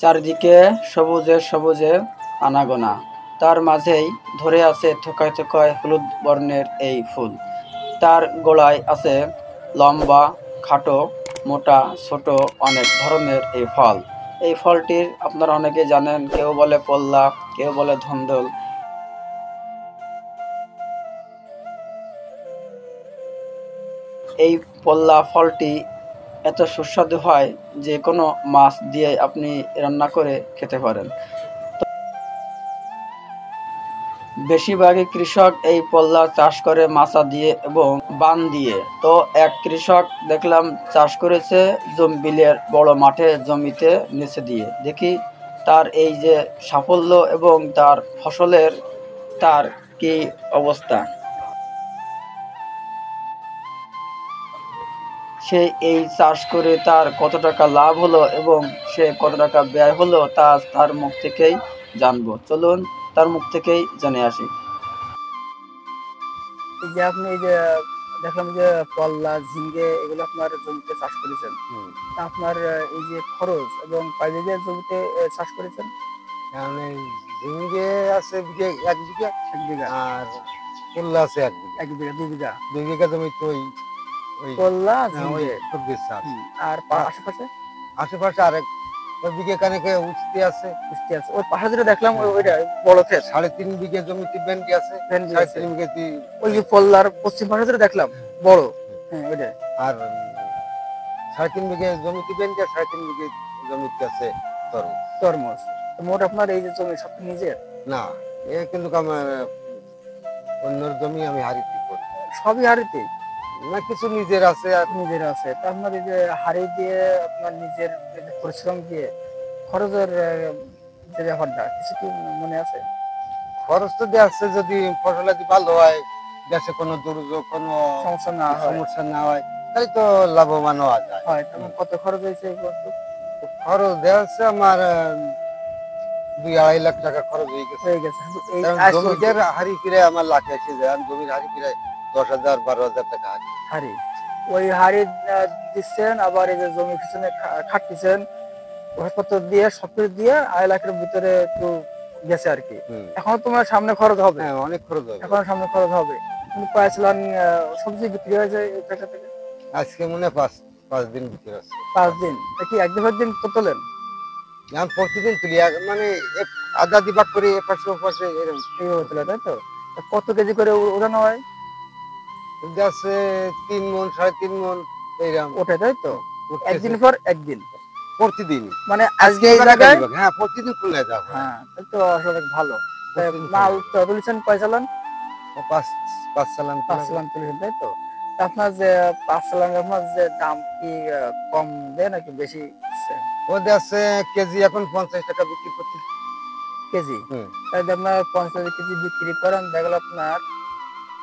চারিদিকে সবুজে সবুজে আনাগোনা, তার মাঝেই ধরে আছে থোকায় থোকায় হলুদ বর্ণের এই ফুল। তার গোড়ায় আছে লম্বা, খাটো, মোটা, ছোট অনেক ধরনের এই ফল। এই ফলটির আপনারা অনেকে জানেন, কেউ বলে পল্লা, কেউ বলে ধন্দল। এই পল্লা ফলটি এত সুস্বাদু হয় যে কোনো মাছ দিয়ে আপনি রান্না করে খেতে পারেন। বেশিরভাগই কৃষক এই পল্লা চাষ করে মাচা দিয়ে এবং বান দিয়ে। তো এক কৃষক দেখলাম চাষ করেছে বিলের বড় মাঠে জমিতে নিচে দিয়ে। দেখি তার এই যে সাফল্য এবং তার ফসলের তার কি অবস্থা। সে এই চাষ করে তার কত টাকা লাভ হলো এবং সে কত টাকা ব্যয় হলো তা তার মুখ থেকেই জানবো। চলুন তার মুখ থেকেই জেনে আসি। এই যে আপনি এই যে দেখলাম যে পল্লা, ঝিঙ্গে এগুলো আপনার জমিতে চাষ করেছেন। তা আপনার এই যে খরচ এবং কয় বিঘা জমিতে চাষ করেছেন? মানে ঝিঙ্গে আছে এক বিঘা, আর পল্লা আছে এক বিঘা। 1 বিঘা, 2 বিঘা? 2 বিঘা জমিতে ওই ওই পল্লা, ওই ঝিঙ্গে। সবজির চাষ। আর আশেপাশে? আশেপাশে আরেক ওই বিঘা কানেকে উঠতে আছে। ওই পাশে যেটা দেখলাম ওইটা বড় ক্ষেত। 3.5 বিঘা জমিতে ভেন্ডি আছে। ভেন্ডি আছে। 3.5 বিঘাতে ওই যে পল্লার পশ্চিম পাশে যেটা দেখলাম বড়, হ্যাঁ ওইটা। আর 3.5 বিঘা জমিতে ভেন্ডি আর 3.5 বিঘা জমিতে আছে তরমুজ। তরমুজ। মোট আপনার এই যে জমি সব নিজের? না, এ কিন্তু আমার অন্যর জমি আমি হারিতে করি। সবই হাড়িতে? না, কিছু নিজের আছে আর নিজের আছে। তা আপনার এই যে হাড়ি দিয়ে আপনার নিজের পরিশ্রম দিয়ে খরচের যে ব্যাপারটা কিছু কি মনে আছে? খরচ তো দেওয়া যদি ফসলাদি ভালো হয়, দেশে কোনো দুর্যোগ কোনো সমস্যা না হয়, তাহলে তো লাভবান হওয়া যায়। হয়। তেমন কত খরচ হয়েছে এই বছর? খরচ দেওয়া আছে আমার 2-2.5 লাখ টাকা খরচ হয়ে গেছে। এই জমিটার হাড়ি ফিরে আমার লাখে এসে যায়। জমির হাড়ি ফিরে 10,000-12,000 টাকা হাড়ি। ওই হাড়ি দিচ্ছেন, আবার এই যে জমি পিছনে খাটতেছেন, ওষুধপত্র দিয়ে সবকিছু দিয়ে 2.5 লাখের ভিতরে একটু গেছে আর কি। এখনো তোমার সামনে খরচ হবে? হ্যাঁ, অনেক খরচ হবে। এখনো সামনে খরচ হবে। কিন্তু পাঁচলান সবজি বিক্রি হয়ে যায় এই টাকা থেকে? আজকে মনে হয় 5 দিন বিক্রি হচ্ছে। 5 দিন? কি একদিন দিন তো তোলেন? আমি প্রতিদিন তুলি, মানে আধা দিবাগ করে এপাশে ওপাশে এরকম এইভাবে তোলে, তাই তো? কত কেজি করে ওঠানো হয়? আছে 3 মণ 3.5 মণ এইরকম ওঠে, তাই তো? একদিন পর একদিন? প্রতিদিন। মানে আজকে এই জায়গায়? হ্যাঁ, প্রতিদিন খুলে যাব। হ্যাঁ, তাই তো আসলে ভালো। মাল তুলেছেন কয় চালান? 5 চালান। 5 চালান তুলেছেন, তাই তো? আপনার যে 5 চালান আপনার যে দাম কি কম দেয় নাকি বেশি দিচ্ছে? ওদের আছে কেজি এখন 50 টাকা বিক্রি করতে। কেজি? তাহলে আপনার 50 কেজি বিক্রি করেন, দেখলো আপনার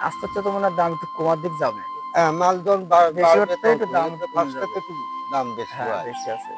আস্তে আস্তে তো মনে হয় দাম একটু কমার দিক যাবে। হ্যাঁ, মাল যখন বেশি হচ্ছে একটু দাম দাম বেশি হয়। বেশি আছে।